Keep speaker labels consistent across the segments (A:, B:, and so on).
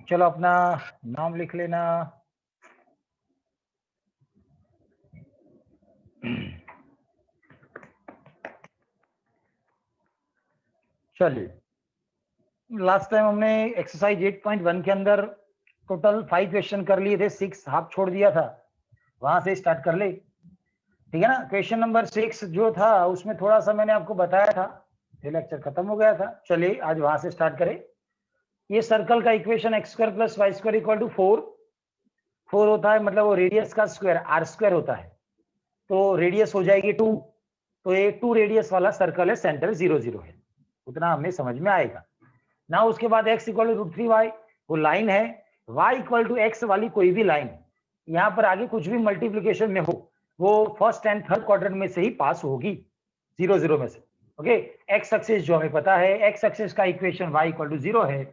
A: चलो अपना नाम लिख लेना। चलिए, लास्ट टाइम हमने एक्सरसाइज 8.1 के अंदर टोटल 5 क्वेश्चन कर लिए थे, 6 हाफ छोड़ दिया था, वहां से स्टार्ट कर ले। ठीक है ना। क्वेश्चन नंबर 6 जो था उसमें थोड़ा सा मैंने आपको बताया था, ये लेक्चर खत्म हो गया था। चलिए आज वहां से स्टार्ट करें। ये सर्कल का equation x square plus y square equal to 4 होता है, मतलब वो रेडियस का स्क्वायर आर स्क्वायर होता है, तो रेडियस हो जाएगी 2। तो ये 2 रेडियस वाला सर्कल है, सेंटर 0 0 है, उतना हमें समझ में आएगा ना। उसके बाद x इक्वल टू √3y वो लाइन है, y इक्वल टू x वाली कोई भी लाइन, यहाँ पर आगे कुछ भी मल्टीप्लीकेशन में हो वो फर्स्ट एंड थर्ड क्वाड्रेंट में से ही पास होगी, 0 0 में से। ओके, एक्स एक्सिस जो हमें पता है, एक्स एक्सिस का इक्वेशन y इक्वल टू 0 है,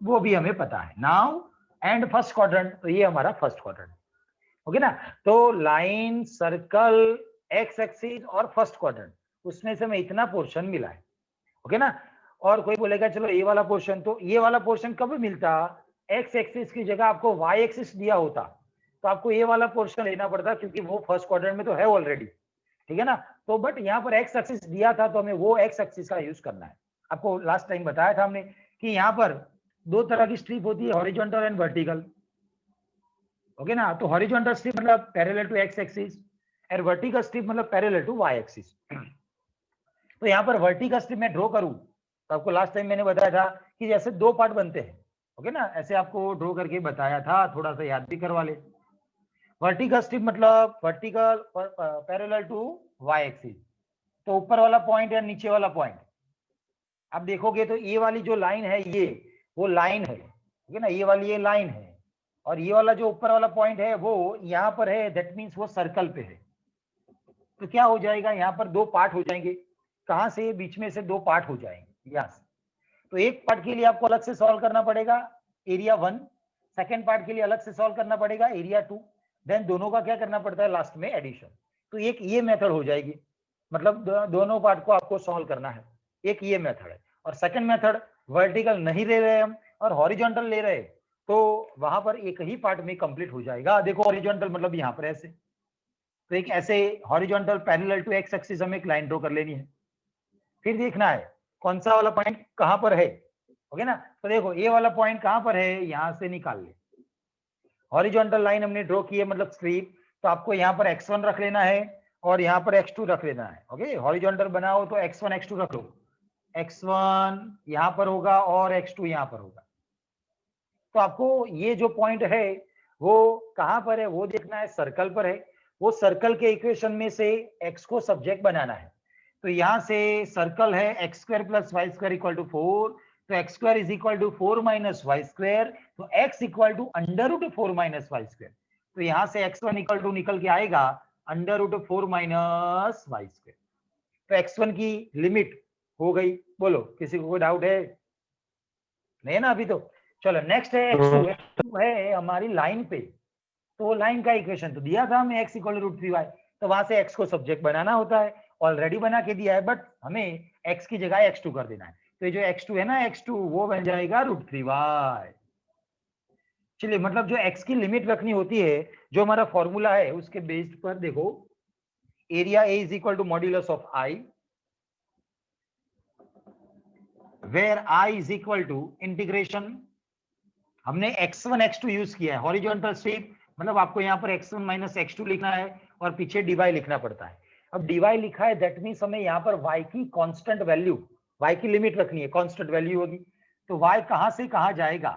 A: वो भी हमें पता है। नाउ एंड फर्स्ट क्वाड्रेंट, तो ये हमारा फर्स्ट क्वाड्रेंट। ओके ना। तो लाइन, सर्कल, एक्स एक्सिस और फर्स्ट क्वाड्रेंट, उसमें से हमें इतना पोर्शन मिला है। ओके ना। और कोई बोलेगा चलो ये वाला पोर्शन, तो ये वाला पोर्शन कब मिलता, एक्स एक्सिस की जगह आपको वाई एक्सिस दिया होता तो आपको ये वाला पोर्शन लेना पड़ता, क्योंकि वो फर्स्ट क्वाड्रेंट में तो है ऑलरेडी। ठीक है ना। तो बट यहाँ पर एक्स एक्सिस दिया था तो हमें वो एक्स एक्सिस का यूज करना है। आपको लास्ट टाइम बताया था हमने कि यहाँ पर दो तरह की स्ट्रिप होती है, हॉरिजॉन्टल एंड वर्टिकल। ओके ना। तो हॉरिजॉन्टल स्ट्रिप मतलब पैरेलल टू एक्स एक्सिस और वर्टिकल स्ट्रिप मतलब पैरेलल टू वाई एक्सिस। तो यहाँ पर वर्टिकल स्ट्रिप में ड्रॉ करूं तो आपको लास्ट टाइम मैंने बताया था कि जैसे दो पार्ट बनते हैं। ओके ना, ऐसे आपको ड्रॉ करके बताया था, थोड़ा सा याद भी करवा ले। वर्टिकल स्ट्रिप मतलब vertical parallel to y axis, तो ऊपर वाला पॉइंट या नीचे वाला पॉइंट आप देखोगे तो ये वाली जो लाइन है ये वो लाइन है। ठीक है ना, ये वाली ये लाइन है, और ये वाला जो ऊपर वाला पॉइंट है वो यहाँ पर है, दैट मीन्स वो सर्कल पे है। तो क्या हो जाएगा, यहाँ पर दो पार्ट हो जाएंगे। कहां से, बीच में से दो पार्ट हो जाएंगे यहाँ से। तो एक पार्ट के लिए आपको अलग से सॉल्व करना पड़ेगा एरिया 1, सेकेंड पार्ट के लिए अलग से सॉल्व करना पड़ेगा एरिया 2, देन दोनों का क्या करना पड़ता है लास्ट में एडिशन। तो एक ये मेथड हो जाएगी, मतलब दोनों पार्ट को आपको सॉल्व करना है, एक ये मेथड है। और सेकंड मेथड वर्टिकल नहीं ले रहे हम और हॉरिजॉन्टल ले रहे, तो वहां पर एक ही पार्ट में कंप्लीट हो जाएगा। देखो हॉरिजॉन्टल मतलब यहाँ पर ऐसे, तो एक ऐसे horizontal parallel to x axis हमें एक लाइन ड्रॉ कर लेनी है, फिर देखना है कौन सा वाला पॉइंट कहां पर है। ओके ना। तो देखो ये वाला पॉइंट कहां पर है, यहां से निकाल ले। हॉरिजॉन्टल लाइन हमने ड्रॉ की है मतलब स्ट्रिप, तो आपको यहाँ पर x1 रख लेना है और यहाँ पर x2 रख लेना है। ओके, हॉरिजॉन्टल बनाओ तो x1 x2 रख लो, x1 यहाँ पर होगा और x2 यहाँ पर होगा। तो आपको ये जो पॉइंट है वो कहां पर है वो देखना है, सर्कल पर है। वो सर्कल के इक्वेशन में से x को सब्जेक्ट बनाना है। तो यहां से सर्कल है x square plus y square equal to 4, तो x square is equal to 4 minus y square, तो x equal to under root 4 minus y square. तो यहां से x1 इक्वल टू निकल के आएगा under root 4 minus y square. तो x1 की लिमिट हो गई। बोलो किसी को कोई डाउट है? नहीं ना अभी तो। चलो नेक्स्ट है x2। x2 है हमारी लाइन पे, तो लाइन का इक्वेशन तो दिया था हमें x इक्वल टू √3y, तो वहां से x को सब्जेक्ट बनाना होता है, ऑलरेडी बना के दिया है, बट हमें x की जगह x2 कर देना है। तो ये जो x2 है ना, x2 वो बन जाएगा √3y। चलिए, मतलब जो x की लिमिट रखनी होती है, जो हमारा फॉर्मूला है उसके बेस पर देखो, area A is equal to modulus of I, where I is equal to integration, हमने x1 x2 यूज किया है। हॉरिजॉन्टल स्ट्रिप मतलब आपको यहाँ पर x1 माइनस x2 लिखना है और पीछे dy लिखना पड़ता है। अब dy लिखा है, दैट मीन्स हमें यहाँ पर y की कांस्टेंट वैल्यू, y की लिमिट रखनी है, कांस्टेंट वैल्यू होगी। तो y कहां से कहां जाएगा,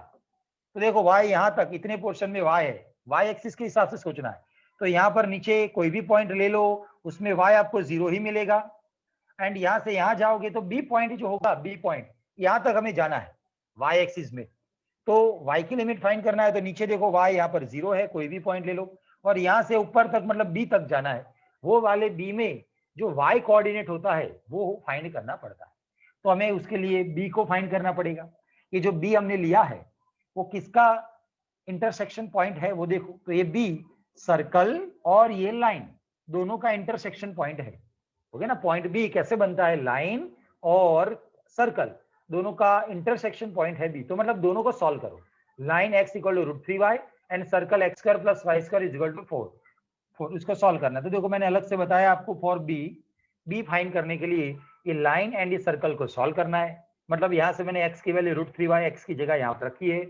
A: तो देखो y यहां तक इतने पोर्शन में y है, y एक्सिस के हिसाब से सोचना है। तो यहाँ पर नीचे कोई भी पॉइंट ले लो, उसमें y आपको 0 ही मिलेगा। एंड यहाँ से यहाँ जाओगे तो b पॉइंट जो होगा, b पॉइंट यहाँ तक हमें जाना है y एक्सिस में। तो y की लिमिट फाइंड करना है, तो नीचे देखो y यहाँ पर 0 है, कोई भी पॉइंट ले लो, और यहाँ से ऊपर तक मतलब b तक जाना है। वो वाले b में जो y कोऑर्डिनेट होता है वो फाइंड करना पड़ता है। तो हमें उसके लिए b को फाइंड करना पड़ेगा। ये जो b हमने लिया है वो किसका इंटरसेक्शन पॉइंट है वो देखो, तो ये b सर्कल और ये लाइन दोनों का इंटरसेक्शन पॉइंट है। ओके ना, पॉइंट बी कैसे बनता है, लाइन और सर्कल दोनों का इंटरसेक्शन पॉइंट है बी, तो मतलब दोनों को सॉल्व करो। Line x equal to √3y and circle x square plus y square is equal to 4 उसको सॉल्व करना है। तो देखो मैंने अलग से बताया आपको फॉर बी फाइंड करने के लिए ये लाइन एंड ये सर्कल को सॉल्व करना है। मतलब यहाँ से मैंने x की वैल्यू √3y x की जगह यहाँ पर रखी है,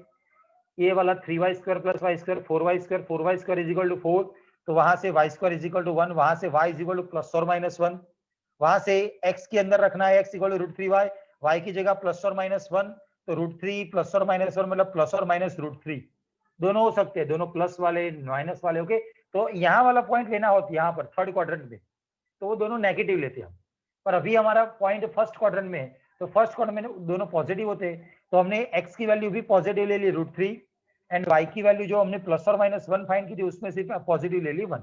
A: ये वाला 3y square plus y square 4y square is equal to 4, तो वहां से y square is equal to 1, वहां से y is equal to plus और माइनस 1, वहां से x के अंदर रखना है x equal to √3y, y की जगह प्लस और माइनस 1, तो √3 प्लस और माइनस 1 मतलब प्लस और माइनस √3 दोनों हो सकते हैं, दोनों प्लस वाले माइनस वाले। ओके, तो यहाँ वाला पॉइंट लेना होता है यहाँ पर थर्ड क्वाड्रेंट में, तो वो दोनों नेगेटिव लेते हैं हम, पर अभी हमारा पॉइंट फर्स्ट क्वाड्रेंट में है, तो फर्स्ट क्वाड्रेंट में दोनों पॉजिटिव होते हैं, तो हमने x की वैल्यू भी पॉजिटिव ले ली √3 एंड y की वैल्यू जो हमने प्लस और माइनस 1 फाइंड की थी उसमें से पॉजिटिव ले ली 1,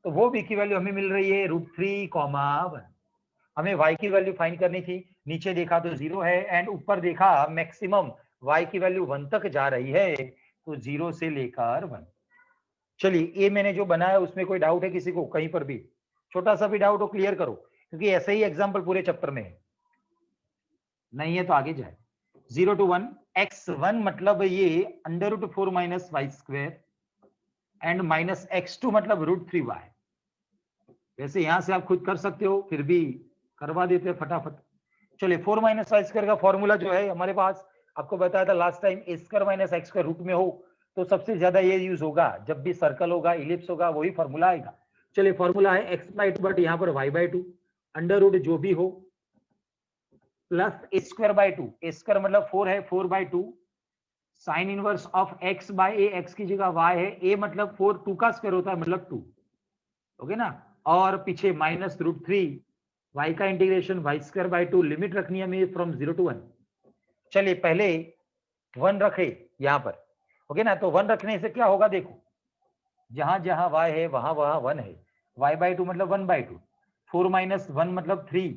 A: तो वो b की वैल्यू हमें मिल रही है √3, 1। हमें y की वैल्यू फाइंड करनी थी, नीचे देखा तो 0 है एंड ऊपर देखा मैक्सिमम y की वैल्यू 1 तक जा रही है, तो 0 से लेकर 1। चलिए ये मैंने जो बनाया उसमें कोई डाउट है किसी को, कहीं पर भी छोटा सा भी डाउट हो क्लियर करो, क्योंकि ऐसे ही एग्जांपल पूरे चैप्टर में है, नहीं है तो आगे जाए। 0 to 1 x1 मतलब ये √4 minus y square and minus x2 मतलब √3y। वैसे यहां से आप खुद कर सकते हो, फिर भी करवा देते हैं फटाफट। चलिए 4 माइनस वाई स्क्वायर का फॉर्मूला जो है हमारे पास, आपको बताया था last time, a square minus x square root में हो तो सबसे ज्यादा ये यूज होगा, जब भी सर्कल होगा इलिप्स होगा वही फॉर्मूला आएगा। चलिए फॉर्मूला है x/2 बट यहाँ पर y/2 अंडर रूट जो भी हो plus a square by 2, a square मतलब 4 है, 4/2 sine inverse of x by a, x की जगह y है, a मतलब 4, 2 का स्क्वायर होता है मतलब 2, ओके ना, और पीछे माइनस √3 y का integration y square by 2, limit रखनी है हमें फ्रॉम 0 to 1। चलिए पहले 1 रखे यहाँ पर, ओके ना, तो 1 रखने से क्या होगा देखो, जहां जहां y है वहां वहां 1 है, y/2 मतलब 1/2, 4 माइनस 1 मतलब 3,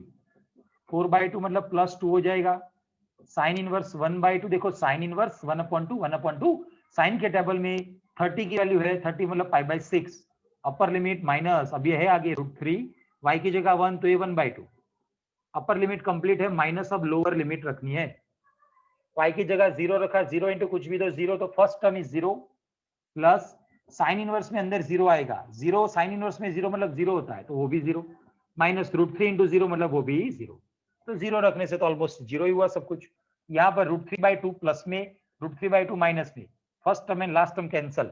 A: 4/2 मतलब प्लस 2 हो जाएगा, साइन इनवर्स 1/2, देखो साइन इनवर्स 1/2 1/2, साइन के टेबल में 30 की वैल्यू है, 30 मतलब π/6, अपर लिमिट माइनस, अब ये है आगे √3, y की जगह 1 तो ये 1/2, अपर लिमिट कंप्लीट है, माइनस अब लोअर लिमिट रखनी है, y की जगह 0 रखा, 0 इंटू कुछ भी तो 0, तो first term is 0 plus sine inverse में अंदर 0 आएगा, 0 साइन इनवर्स में 0 मतलब 0 होता है तो वो भी 0, माइनस √3 इंटू 0 मतलब वो भी 0, तो 0 रखने से तो ऑलमोस्ट 0 ही हुआ सब कुछ। यहाँ पर √3/2 प्लस में, √3/2 माइनस में, first term and last term cancel,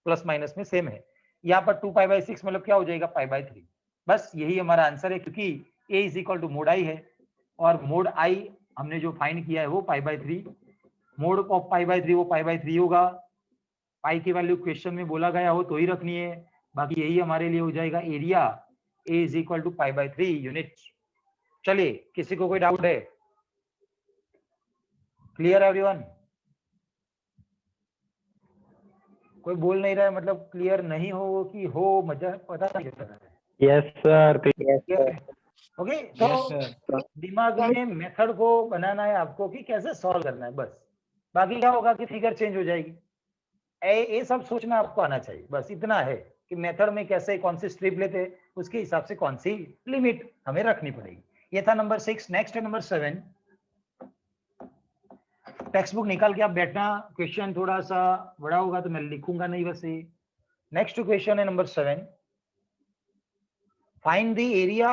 A: plus minus में सेम है, यहाँ पर 2π/6 मतलब क्या हो जाएगा π/3, बस यही हमारा आंसर है, क्योंकि a is equal to mod I है और मोड आई हमने जो फाइंड किया है वो π/3, मोड ऑफ π/3 वो π/3 होगा, पाई की वैल्यू क्वेश्चन में बोला गया हो तो ही रखनी है, बाकी यही हमारे लिए हो जाएगा area, a is equal to π/3 unit. चलिए किसी को कोई डाउट है? Clear everyone? कोई बोल नहीं रहा है, मतलब क्लियर नहीं हो कि हो, मजा पता नहीं चल रहा है।
B: Yes sir.
A: ओके, तो दिमाग में मेथड को बनाना है आपको कि कैसे सॉल्व करना है बस, बाकी क्या होगा कि फिगर चेंज हो जाएगी, ये सब सोचना आपको आना चाहिए, बस इतना है कि मेथड में कैसे कौन सी स्ट्रिप लेते हैं उसके हिसाब से कौन सी लिमिट हमें रखनी पड़ेगी। ये था नंबर 6। नेक्स्ट है नंबर 7। टेक्स्ट बुक निकाल के आप बैठना, क्वेश्चन थोड़ा सा बड़ा होगा तो मैं लिखूंगा नहीं वैसे। नेक्स्ट क्वेश्चन है number 7, find the area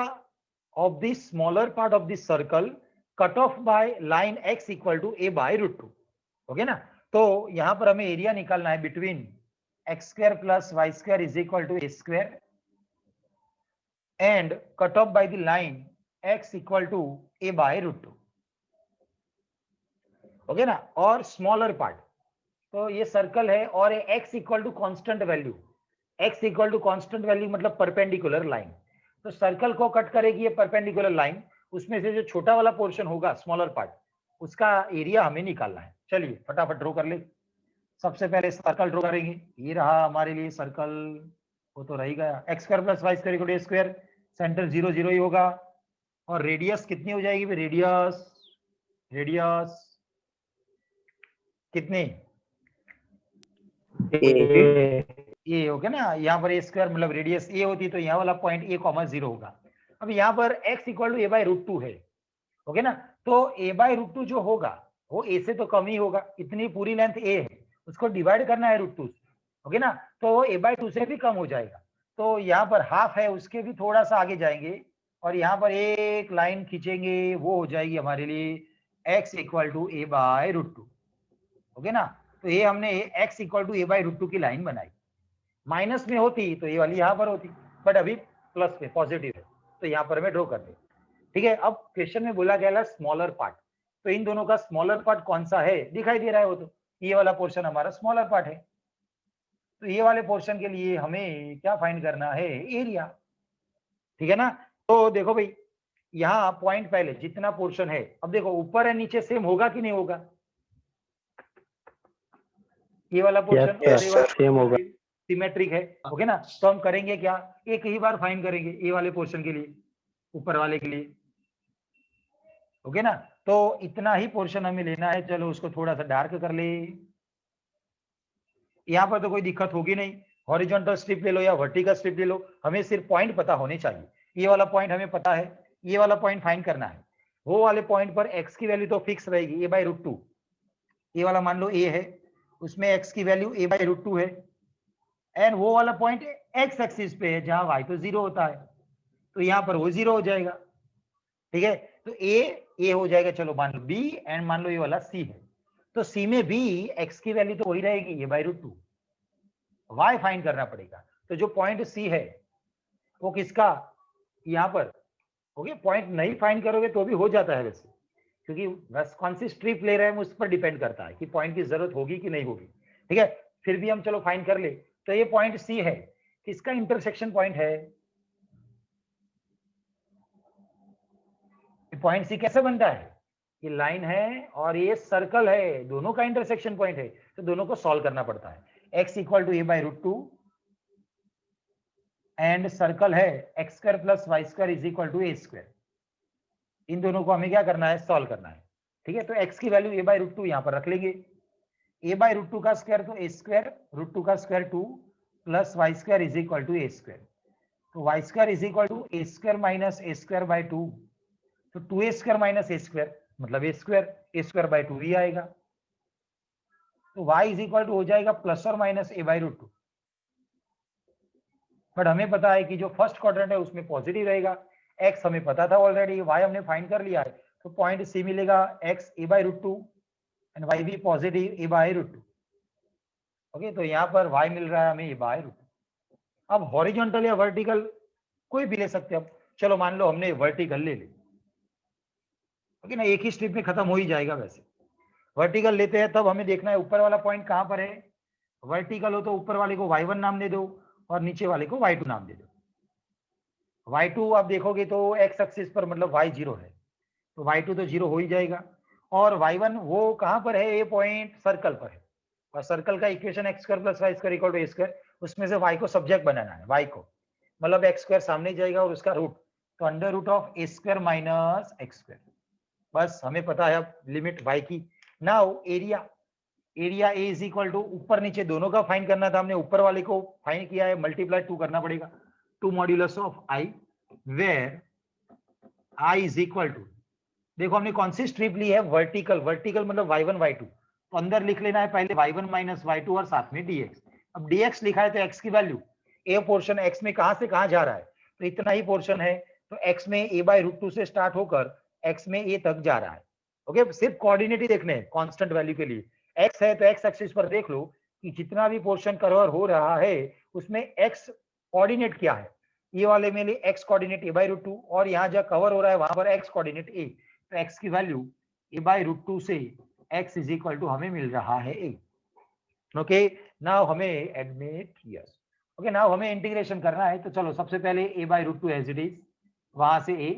A: of the smaller part of the circle cut off by line x equal to a/√2, okay ना, तो यहां पर हमें एरिया निकालना है between x² plus y square is equal to a² and cut off by the line x equal to a/√2, okay ना, और smaller part, तो ये सर्कल है और ये x equal to constant value, x equal to constant value मतलब perpendicular line, तो circle को कट करेगी ये परपेंडिकुलर लाइन, उसमें से जो छोटा वाला पोर्शन होगा स्मॉलर पार्ट उसका एरिया हमें निकालना है। चलिए फटाफट ड्रॉ कर ले, सबसे पहले सर्कल ड्रॉ करेंगे, ये रहा हमारे लिए सर्कल, वो तो रही गया, x² plus y square equal to a², centre 0 0 ही होगा, और रेडियस कितनी हो जाएगी, रेडियस कितनी, ए, ओके ना, यहाँ पर a² मतलब रेडियस a होती तो यहाँ वाला पॉइंट a,0 होगा। अब यहाँ पर x इक्वल टू a/√2 है, ओके ना, तो a/√2 जो होगा वो a से तो कम ही होगा, इतनी पूरी लेंथ a है उसको डिवाइड करना है √2 से, ओके ना, तो वो a/2 से भी कम हो जाएगा। तो यहाँ पर हाफ है, उसके भी थोड़ा सा आगे जाएंगे और यहाँ पर एक लाइन खींचेंगे, वो हो जाएगी हमारे लिए x = a/√2, ओके ना। तो ये हमने x = a/√2 की लाइन बनाई। माइनस में होती तो ये वाली यहाँ पर होती, बट अभी प्लस में पॉजिटिव है, तो यहाँ पर हमें ड्रॉ कर दे। ठीक है, अब क्वेश्चन में बोला गया स्मॉलर पार्ट, तो इन दोनों का स्मॉलर पार्ट कौन सा है दिखाई दे रहा है, वो तो ये वाला पोर्शन हमारा स्मॉलर पार्ट है। तो ये वाले पोर्शन के लिए हमें क्या फाइंड करना है, एरिया। ठीक है ना, तो देखो भाई यहाँ पॉइंट पहले जितना पोर्शन है, अब देखो ऊपर है नीचे सेम होगा कि नहीं होगा, ये वाला पोर्शन
B: सेम होगा।
A: सिमेट्रिक है, ओके ना। तो हम करेंगे क्या, एक ही बार फाइंड करेंगे ये वाले पोर्शन के लिए, ऊपर वाले के लिए, ओके ना। तो इतना ही पोर्शन हमें लेना है, चलो उसको थोड़ा सा डार्क कर ले। यहाँ पर तो कोई दिक्कत होगी नहीं, हॉरिजॉन्टल स्ट्रिप ले लो या वर्टिकल स्ट्रिप ले लो, हमें सिर्फ पॉइंट पता होने चाहिए। ये वाला पॉइंट हमें पता है, ये वाला पॉइंट फाइंड करना है। वो वाले पॉइंट पर x की वैल्यू तो फिक्स रहेगी a/√2, ये वाला मान लो a है, उसमें x की वैल्यू a/√2 है, एंड वो वाला पॉइंट x एक्सिस पे है जहां y तो 0 होता है, तो यहाँ पर वो 0 हो जाएगा। ठीक है, तो a हो जाएगा, चलो मान लो b, एंड मान लो ये वाला c है, तो c में भी x की वैल्यू तो वही रहेगी a/√2, y फाइंड करना पड़ेगा। तो जो पॉइंट c है वो किसका, यहाँ पर, ओके। पॉइंट नहीं फाइंड करोगे तो भी हो जाता है वैसे, क्योंकि बस कौन सी स्ट्रिप ले रहे हैं उस पर डिपेंड करता है कि पॉइंट की जरूरत होगी कि नहीं होगी। ठीक है, फिर भी हम चलो फाइंड कर ले। तो ये पॉइंट सी है, किसका इंटरसेक्शन पॉइंट है, पॉइंट सी कैसे बनता है, ये लाइन है और ये सर्कल है, दोनों का इंटरसेक्शन पॉइंट है, तो दोनों को सॉल्व करना पड़ता है। x = a/√2 एंड सर्कल है x² + y² = a²। इन दोनों को हमें क्या करना है, सॉल्व करना है। ठीक है, तो x की वैल्यू a/√2 यहाँ पर रख लेंगे, a/√2 का स्क्वायर तो a², √2 का स्क्वायर 2 + y² = a², तो y² = a² - a²/2, तो 2a² - a² मतलब a²/2 ही आएगा। तो y = हो जाएगा ± a/√2, बट हमें पता है कि जो फर्स्ट क्वाड्रेंट है उसमें पॉजिटिव रहेगा, x हमें पता था ऑलरेडी, y हमने फाइंड कर लिया है, तो पॉइंट c मिलेगा x a/√2 एंड y भी पॉजिटिव a/√2, ओके। तो यहाँ पर y मिल रहा है हमें a/√2। अब हॉरिजॉन्टल या वर्टिकल कोई भी ले सकते हैं, अब चलो मान लो हमने वर्टिकल ले ली, ओके ना, एक ही स्ट्रिप में खत्म हो ही जाएगा। वैसे वर्टिकल लेते हैं तब हमें देखना है ऊपर वाला पॉइंट कहां पर है, वर्टिकल हो तो ऊपर वाले को y1 नाम दे दो और नीचे वाले को y2 नाम दे दो। y2 आप देखोगे तो x एक्सिस पर मतलब y 0 है, तो y2 तो 0 हो ही जाएगा, और y1 वो कहां पर है, ये पॉइंट सर्कल पर है, और सर्कल का इक्वेशन x² + y² = a², उसमें से y को सब्जेक्ट बनाना है, y को मतलब x² सामने जाएगा और उसका रूट, तो √a² - x², बस हमें पता है अब लिमिट y की। नाउ एरिया, एरिया A = ऊपर नीचे दोनों का फाइंड करना था, हमने ऊपर वाले को फाइंड किया है, मल्टीप्लाई 2 करना पड़ेगा, 2 modulus of i, where i = देखो हमने कौन सी स्ट्रिप ली है, वर्टिकल, वर्टिकल मतलब y1 y2, तो अंदर लिख लेना है पहले y1 - y2 और साथ में dx। अब dx लिखा है तो x की वैल्यू, a पोर्शन x में कहां से कहां जा रहा है, तो इतना ही पोर्शन है, तो x में a/√2 से स्टार्ट होकर x में a तक जा रहा है, ओके। सिर्फ कोऑर्डिनेट ही देखने हैं कांस्टेंट वैल्यू के लिए, x है तो x एक्सिस पर देख लो कि जितना भी पोर्शन कवर हो रहा है उसमें x कोऑर्डिनेट क्या है, ये वाले में लिए x कोऑर्डिनेट a/√2, और यहाँ जहाँ कवर हो रहा है वहां पर x कोऑर्डिनेट a, तो x की वैल्यू a/√2 से x = हमें मिल रहा है a, ओके। नाउ हमें एडमिट यस, ओके। नाउ हमें इंटीग्रेशन करना है, तो चलो सबसे पहले a/√2 एज इट इज, वहां से a,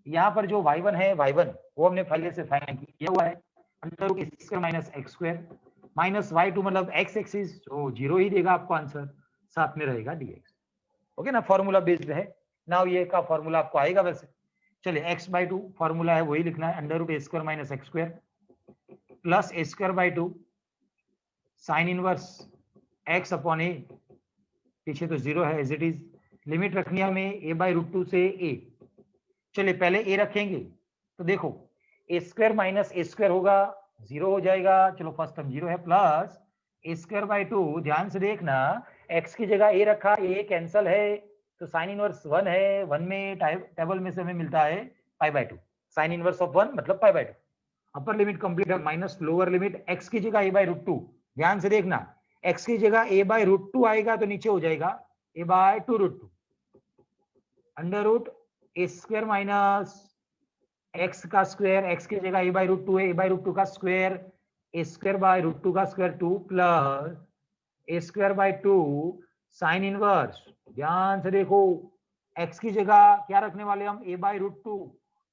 A: यहाँ पर जो y1 है, y1 वो हमने पहले से फाइंड किया हुआ है, √a² - x² माइनस y2 मतलब x एक्सिस, तो 0 ही देगा आपको आंसर, साथ में रहेगा dx, ओके ना, फॉर्मूला बेस्ड है। नाउ ये का फॉर्मूला आपको आएगा वैसे, चलिए x/2 फॉर्मूला है वही लिखना है, √a² - x² plus a²/2 sine inverse x/a, पीछे तो 0 है एज इट इज, लिमिट रखनी है हमें a/√2 से a, चलिए पहले a रखेंगे, तो देखो a² - a² होगा 0 हो जाएगा, चलो फर्स्ट टर्म 0 है, प्लस ए स्क्वायर बाई 2, ध्यान से देखना, x की जगह a रखा, a कैंसल है तो साइन इनवर्स 1 है, 1 में टेबल में से हमें मिलता है pi by 2, sine inverse of 1 मतलब pi by 2। Upper limit complete है, माइनस लोअर लिमिट, x की जगह a बाई रूट 2, ध्यान से देखना, x की जगह a बाई रूट 2 आएगा तो नीचे हो जाएगा a by 2 root 2, under root a square minus x का स्क्वायर, x की जगह a बाई रूट 2 है, a बाई रूट 2 का square, a square by root 2 का square 2 plus a square by 2 sine inverse, ध्यान से देखो x की जगह क्या रखने वाले हम a बाई रूट 2,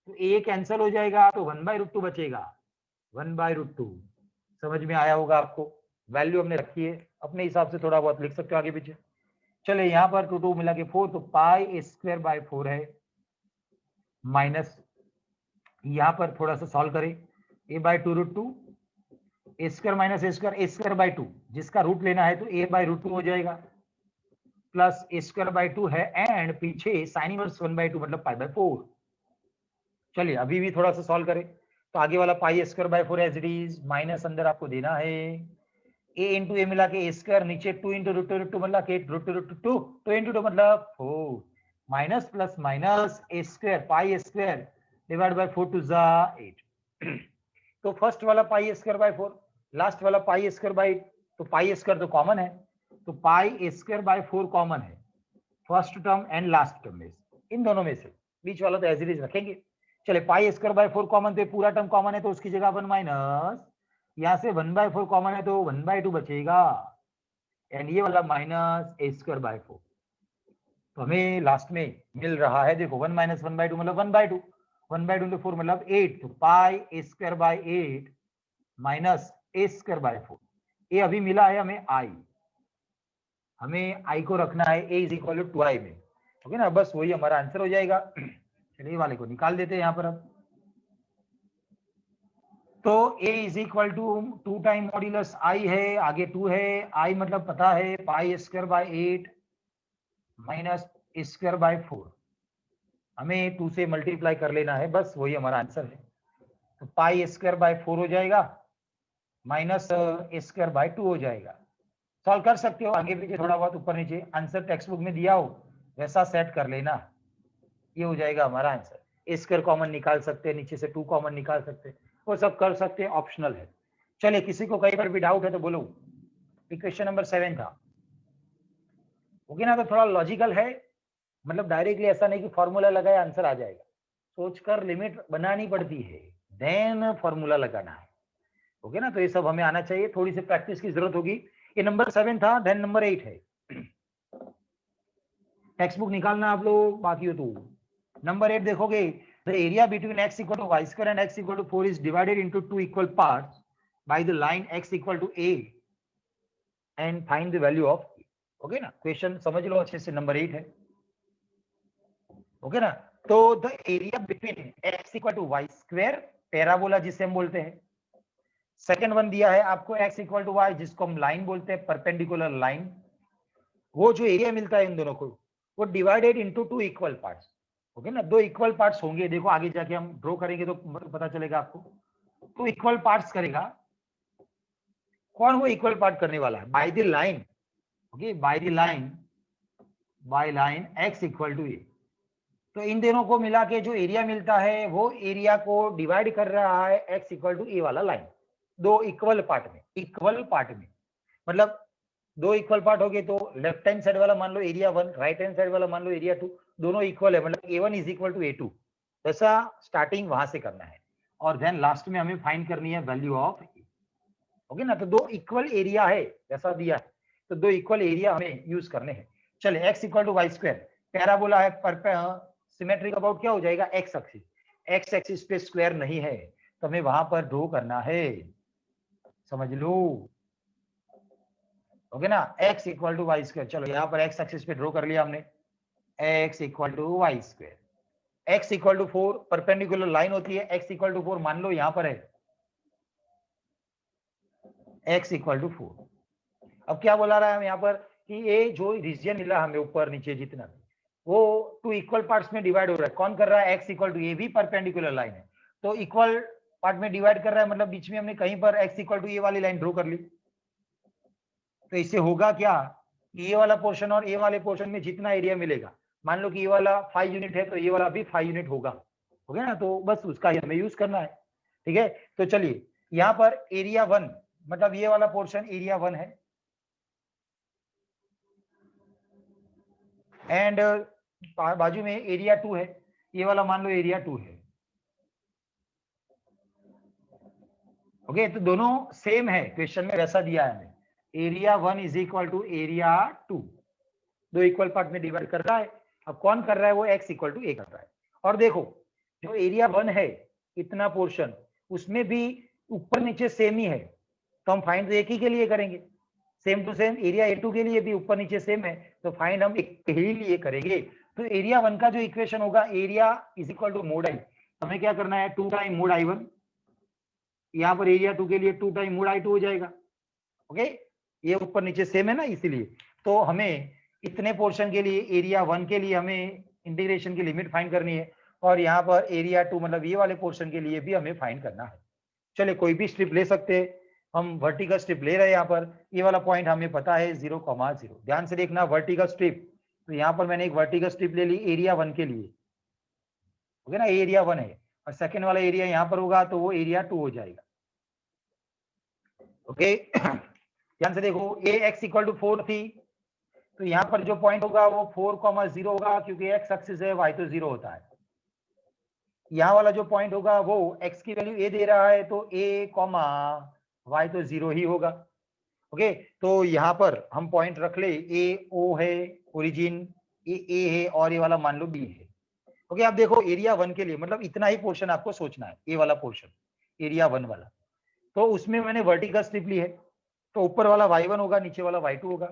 A: तो a कैंसिल हो जाएगा तो 1 बाई रूट 2 बचेगा, 1 बाई रूट 2। समझ में आया होगा आपको, वैल्यू हमने रखी है, अपने हिसाब से थोड़ा बहुत लिख सकते हो आगे पीछे। चले यहाँ पर 2 2 मिला के 4, तो पाई ए स्क्वायर बाई 4 है, माइनस यहाँ पर थोड़ा सा सॉल्व करें, a by 2 root 2, a square minus a square by 2, जिसका रूट लेना है तो a बाई रूट 2 हो जाएगा, प्लस ए स्क्वायर बाई 2 है एंड पीछे साइन इनवर्स 1 बाई 2 मतलब पाई बाई 4। चलिए अभी भी थोड़ा सा सॉल्व करें, तो आगे वाला pi square by 4 as it is, minus अंदर आपको देना है a इंटू ए मिला के ए स्क्वायर, नीचे 2 इंटू रूट टू मतलब के रूट टू 2 इंटू 2 मतलब 4, minus plus minus a square pi square divide by 4 two जा 8। तो फर्स्ट वाला पाई स्क्वायर बाय 4, लास्ट वाला पाई स्क्वायर बाय, तो पाई स्क्वायर तो कॉमन है, तो पाई स्क्वायर बाय 4 कॉमन है first term and last term में, इन दोनों में से बीच वाला तो एज इट इज रखेंगे। चले पाई स्क्वायर बाय 4 कॉमन, तो पूरा टर्म कॉमन है तो उसकी जगह अपन माइनस, यहां से 1 बाय 4 कॉमन है तो 1 बाय 2 बचेगा, एंड ये वाला माइनस ए स्क्वायर बाय 4, तो हमें लास्ट में मिल रहा है, देखो 1 माइनस 1 बाय 2 मतलब 1 बाय 2, 1 बाय 2 इंटू 4 मतलब 8, तो pi a square by 8 minus a square by 4, ये अभी मिला है हमें आई, हमें आई को रखना है a इज इक्वल टू आई में, ओके ना, बस वही हमारा आंसर हो जाएगा। चलिए वाले को निकाल देते हैं यहाँ पर अब, तो a is equal to 2 time modulus i है, आगे 2 है, i मतलब पता है pi square by 8 minus square by 4, हमें 2 से मल्टीप्लाई कर लेना है, बस वही हमारा आंसर है, तो पाई स्क्वायर बाय 4 हो जाएगा माइनस स्क्वायर बाय 2 हो जाएगा। सॉल्व कर सकते हो आगे पीछे थोड़ा बहुत ऊपर नीचे, आंसर टेक्स्ट बुक में दिया हो वैसा सेट कर लेना, ये हो जाएगा हमारा आंसर। स्क्वायर कॉमन निकाल सकते हैं, नीचे से 2 कॉमन निकाल सकते हैं, वो सब कर सकते हैं, ऑप्शनल है। चलिए किसी को कहीं पर भी डाउट है तो बोलो, क्वेश्चन नंबर 7 था, ओके ना, तो थोड़ा लॉजिकल है, मतलब डायरेक्टली ऐसा नहीं कि फॉर्मूला लगाए आंसर आ जाएगा, सोचकर लिमिट बनानी पड़ती है, देन फॉर्मूला लगाना है, ओके ना, तो ये सब हमें आना चाहिए, थोड़ी सी प्रैक्टिस की जरूरत होगी। ये नंबर 7 था, देन नंबर 8 है, टेक्स्ट बुक निकालना आप लोग, बाकी हो तो नंबर 8 देखोगे, the area between x equal to y square and x equal to 4 is divided into 2 equal parts by the line x equal to a and find the value of a, okay ना, question समझ लो अच्छे से, number 8 है, okay ना, तो the area between x equal to y square, parabola जिसे हम बोलते हैं, सेकंड वन दिया है आपको x इक्वल टू वाई, जिसको हम लाइन बोलते हैं, परपेंडिकुलर लाइन, वो जो एरिया मिलता है इन दोनों को, वो divided into 2 equal parts, okay ना, 2 इक्वल पार्ट्स होंगे, देखो आगे जाके हम ड्रॉ करेंगे तो पता चलेगा आपको, 2 इक्वल पार्ट्स करेगा, कौन वो इक्वल पार्ट करने वाला है, by the line, okay, by the line, by line x equal to a, तो इन दोनों को मिला के जो एरिया मिलता है वो एरिया को डिवाइड कर रहा है x इक्वल टू ए वाला लाइन, दो इक्वल पार्ट में, इक्वल पार्ट में मतलब दो इक्वल पार्ट हो गए, तो लेफ्ट हैंड साइड वाला मान लो एरिया 1, राइट हैंड साइड वाला मान लो एरिया 2, दोनों इक्वल है, मतलब a1 is equal to a2, ऐसा स्टार्टिंग वहां से करना है, और देन लास्ट में हमें फाइंड करनी है वैल्यू ऑफ ए, ओके ना, तो दो इक्वल एरिया है जैसा दिया है, तो दो इक्वल एरिया हमें यूज करने हैं। चले x equal to y square, parabola है, पर सिमेट्रिक अबाउट क्या हो जाएगा, x एक्सिस, x एक्सिस पे स्क्वायर नहीं है तो हमें वहां पर ड्रॉ करना है, समझ लो, ओके ना, x equal to y square, चलो यहाँ पर x एक्सिस पे ड्रॉ कर लिया हमने, x equal to y square, x equal to 4, perpendicular line होती है, x इक्वल टू 4 मान लो यहाँ पर है, x इक्वल टू 4, अब क्या बोला रहा है हम यहाँ पर कि ये जो रीजन मिला हमें ऊपर नीचे जितना, वो 2 इक्वल पार्ट्स में डिवाइड हो रहा है, कौन कर रहा है, x इक्वल टू, ये भी परपेंडिकुलर लाइन है, तो इक्वल पार्ट में डिवाइड कर रहा है, मतलब बीच में हमने कहीं पर x इक्वल टू ये वाली लाइन ड्रॉ कर ली, तो इससे होगा क्या, ये वाला पोर्शन और ए वाले पोर्शन में जितना एरिया मिलेगा, मान लो कि ये वाला 5 यूनिट है तो ये वाला भी 5 यूनिट होगा, हो गया ना, तो बस उसका ही हमें यूज करना है। ठीक है, तो चलिए यहाँ पर एरिया 1 मतलब ये वाला पोर्शन एरिया 1 है, एंड बाजू में एरिया 2 है, ये वाला मान लो एरिया 2 है। ओके, तो दोनों सेम है, क्वेश्चन में वैसा दिया है हमें, area 1 is equal to area 2, दो इक्वल पार्ट में डिवाइड कर रहा है। अब कौन कर रहा है, वो x इक्वल टू a कर रहा है। और देखो जो एरिया 1 है इतना पोर्शन, उसमें भी ऊपर नीचे सेम ही है, तो हम फाइंड तो एक ही के लिए करेंगे, same to same area A2 के लिए भी ऊपर नीचे सेम है, तो फाइंड हम एक ही लिए करेंगे। तो एरिया 1 का जो इक्वेशन होगा, area is equal to mod I, हमें क्या करना है 2 टाइम मोड I1, यहाँ पर एरिया 2 के लिए 2 टाइम मोड I2 हो जाएगा। ओके, ये ऊपर नीचे सेम है ना, इसीलिए तो हमें इतने पोर्शन के लिए एरिया 1 के लिए हमें इंटीग्रेशन की लिमिट फाइंड करनी है, और यहाँ पर एरिया 2 मतलब ये वाले पोर्शन के लिए भी हमें फाइंड करना है। चलिए कोई भी स्ट्रिप ले सकते हैं, हम वर्टिकल स्ट्रिप ले रहे हैं। यहाँ पर ये वाला पॉइंट हमें पता है 0,0, ध्यान से देखना वर्टिकल स्ट्रिप, तो यहाँ पर मैंने एक वर्टिकल स्ट्रिप ले ली एरिया 1 के लिए, ओके ना, एरिया 1 है, और सेकेंड वाला एरिया यहाँ पर होगा तो वो एरिया 2 हो जाएगा। ओके ध्यान से देखो, ए एक्स इक्वल टू 4 थी, तो यहाँ पर जो पॉइंट होगा वो 4,0 होगा, क्योंकि एक्स एक्सिस है, वाई तो 0 होता है। यहाँ वाला जो पॉइंट होगा वो एक्स की वैल्यू ए दे रहा है, तो ए कॉमा वाई तो 0 ही होगा। ओके, तो यहाँ पर हम पॉइंट रख ले, ए ओ है ओरिजिन, ए है, और ये वाला मान लो बी है। ओके, आप देखो एरिया 1 के लिए मतलब इतना ही पोर्शन आपको सोचना है, ए वाला पोर्शन एरिया 1 वाला, तो उसमें मैंने वर्टिकल स्ट्रिप ली है, तो ऊपर वाला y1 होगा, नीचे वाला y2 होगा,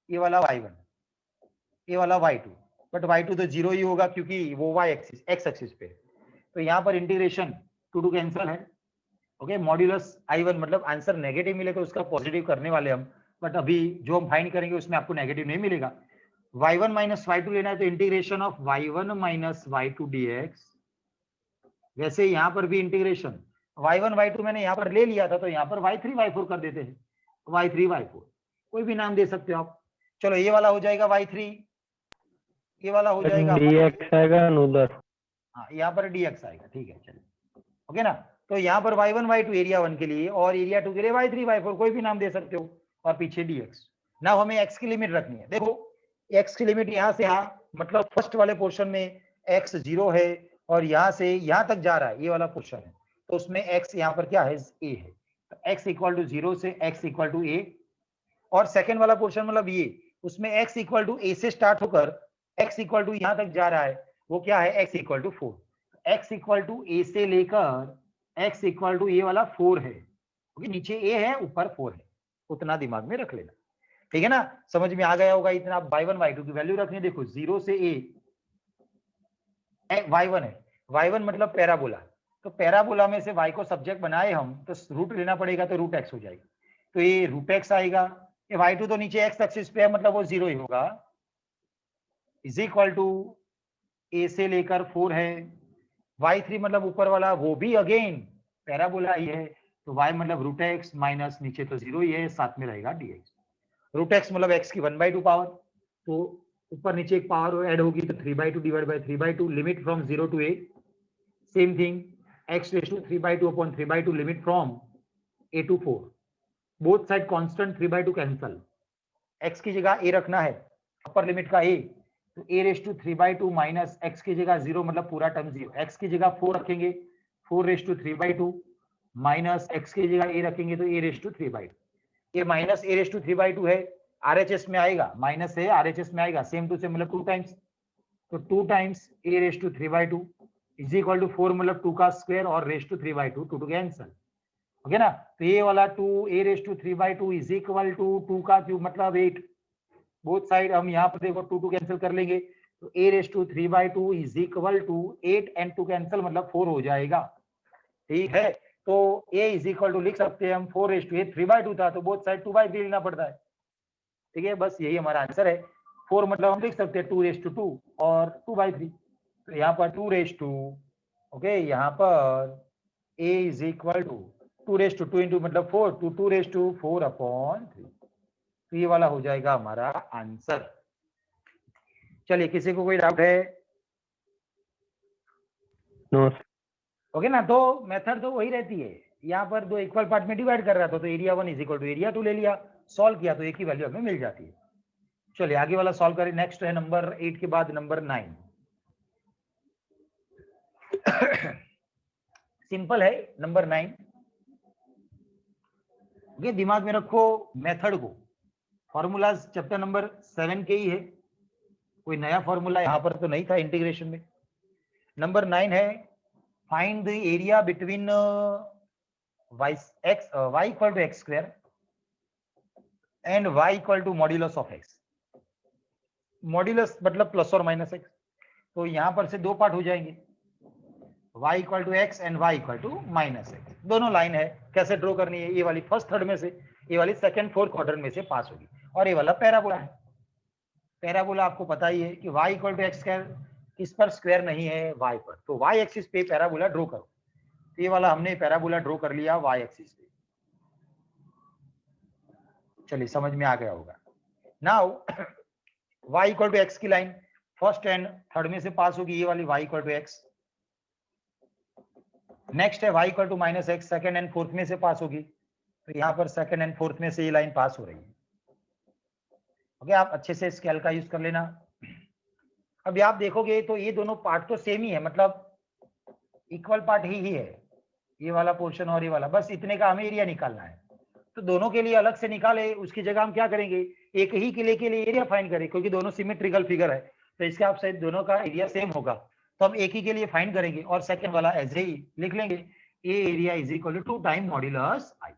A: ये वाला y1, ये वाला y2, बट y2 तो 0 ही होगा क्योंकि वो y एक्सिस x एक्सिस पे है। तो यहाँ पर इंटीग्रेशन 2 कैंसिल है। ओके, मॉड्यूलस I1 मतलब आंसर नेगेटिव मिले तो उसका पॉजिटिव करने वाले हम, बट अभी जो हम फाइंड करेंगे उसमें आपको नेगेटिव नहीं मिलेगा। y1 माइनस y2 लेना है, तो integration of y1 minus y2 dx, वैसे यहाँ पर भी इंटीग्रेशन y1 y2 मैंने यहाँ पर ले लिया था, तो यहाँ पर y3 y4 कर देते हैं, y3 y4 कोई भी नाम दे सकते हो आप। चलो ये वाला हो जाएगा y3, ये वाला हो जाएगा
B: dx आएगा न उधर,
A: हाँ यहाँ पर dx आएगा, ठीक है चलो, ओके ना। तो यहाँ पर y1 y2 एरिया 1 के लिए, और एरिया 2 के लिए y3 y4 कोई भी नाम दे सकते हो, और पीछे dx। ना हमें x की लिमिट रखनी है, देखो x की लिमिट यहाँ से यहाँ, मतलब फर्स्ट वाले पोर्शन में x 0 है, और यहाँ से यहाँ तक जा रहा है, ये वाला पोर्शन है, तो उसमें x यहाँ पर क्या है, a है, तो x इक्वल टू 0 से x इक्वल टू a, और सेकेंड वाला पोर्शन मतलब ये, उसमें x इक्वल टू a से स्टार्ट होकर x इक्वल टू यहाँ तक जा रहा है, वो क्या है x equal to 4, x equal to a से लेकर x इक्वल टू ये वाला 4 है, क्योंकि नीचे a है ऊपर 4 है, उतना दिमाग में रख लेना, ठीक है ना, समझ में आ गया होगा इतना। आप y1 y2 की वैल्यू रखनी है, देखो 0 से a y1 है, y1 मतलब पैराबोला, तो पैराबोला में से y को सब्जेक्ट बनाए हम, तो रूट लेना पड़ेगा, तो रूट x हो जाएगा, तो ये रूट x आएगा, ये y2 तो नीचे x एक्सिस पे है, मतलब वो 0 ही होगा, इज इक्वल टू a से लेकर 4 है, y3 मतलब ऊपर वाला वो भी अगेन पैराबोला ही है, तो y मतलब रूट x माइनस नीचे तो 0 ही है, साथ में रहेगा dx, रूट x मतलब x की 1/2 पावर, तो ऊपर नीचे एक पावर ऐड होगी, तो 3/2 divide by 3/2, limit from 0 to a, same thing x raise to 3/2 upon 3/2, limit from a to 4, both side constant 3/2 cancel, x की जगह a रखना है, अपर लिमिट का a, तो a raise to 3/2 minus x की जगह 0 मतलब पूरा टर्म 0, x की जगह 4 रखेंगे, 4 रेज टू 3/2 माइनस x की जगह a रखेंगे, तो a रेज टू 3/2, ये माइनस a रेज टू 3/2 है, RHS में आएगा, माइनस है RHS में आएगा, सेम टू सेम मतलब 2 टाइम्स, तो 2 times a raise to 3/2 is equal to 4 मतलब 2 का स्क्वायर और रेज टू 3/2, 2 कैंसल, ओके ना, तो ये वाला 2 a raise to 3/2 is equal to 2 का क्यूब मतलब 8, बोथ साइड हम यहाँ पर देखो 2 कैंसिल कर लेंगे, तो a raise to 3/2 is equal to 8 and 2 cancel मतलब 4 हो जाएगा, ठीक है। तो a इज इक्वल टू लिख सकते हैं हम 4 रेज टू 8, 3/2 था तो बोथ साइड 2/3 लेना पड़ता है, ठीक है, बस यही हमारा आंसर है। 4 मतलब हम लिख सकते हैं 2 रेज टू 2 और 2/3, तो यहाँ पर 2 रेज टू, ओके, यहाँ पर a is equal to 2 raise to 2 into मतलब 4, 2 रेज टू 4 अपॉन 3, तो ये वाला हो जाएगा हमारा आंसर। चलिए, किसी को कोई डाउट है?
B: नो
A: ओके ना, तो मेथड तो वही रहती है। यहाँ पर दो इक्वल पार्ट में डिवाइड कर रहा था, तो area 1 is equal to area 2 ले लिया, सॉल्व किया तो एक ही वैल्यू हमें मिल जाती है। चलिए आगे वाला सॉल्व करें। नेक्स्ट है नंबर 8 के बाद नंबर 9। सिंपल है नंबर 9। ये दिमाग में रखो मेथड को। फॉर्मूलाज चैप्टर नंबर 7 के ही है, कोई नया फॉर्मूला यहाँ पर तो नहीं था इंटीग्रेशन में। नंबर 9 है, find the area between y equal to x square and y equal to modulus of x। Modulus मतलब प्लस और माइनस x। तो यहां पर से दो पार्ट हो जाएंगे, y equal to x and y equal to minus x. दोनों लाइन है, कैसे ड्रॉ करनी है? ये वाली फर्स्ट थर्ड में से, ये वाली सेकंड फोर्थ क्वाड्रेंट में से पास होगी, और ये वाला पैराबोला है। पैराबोला आपको पता ही है कि y equal to x square किस पर स्क्वायर नहीं है? y पर। तो y एक्सिस पे पैराबोला ड्रॉ करो। तो ये वाला हमने पैराबोला ड्रॉ कर लिया y एक्सिस पे। चलिए समझ में आ गया होगा। Now y equal to x की लाइन फर्स्ट एंड थर्ड में से पास होगी, ये वाली y equal to x. Next है y equal to minus x, second and fourth में से पास होगी, तो यहाँ पर सेकंड एंड फोर्थ में से ये लाइन पास हो रही है। ओके, आप अच्छे से स्केल का यूज कर लेना। अभी आप देखोगे तो ये दोनों पार्ट तो सेम ही है, मतलब इक्वल पार्ट ही है, ये वाला पोर्शन और ये वाला, बस इतने का हमें एरिया निकालना है। तो दोनों के लिए अलग से निकाले, उसकी जगह हम क्या करेंगे? एक ही के लिए एरिया फाइंड करें, क्योंकि दोनों सिमेट्रिकल फिगर है, तो इसके आप शायद दोनों का एरिया सेम होगा, तो हम एक ही के लिए फाइंड करेंगे और सेकंड वाला ऐसे ही लिख लेंगे, A area is equal to 2 time modulus I.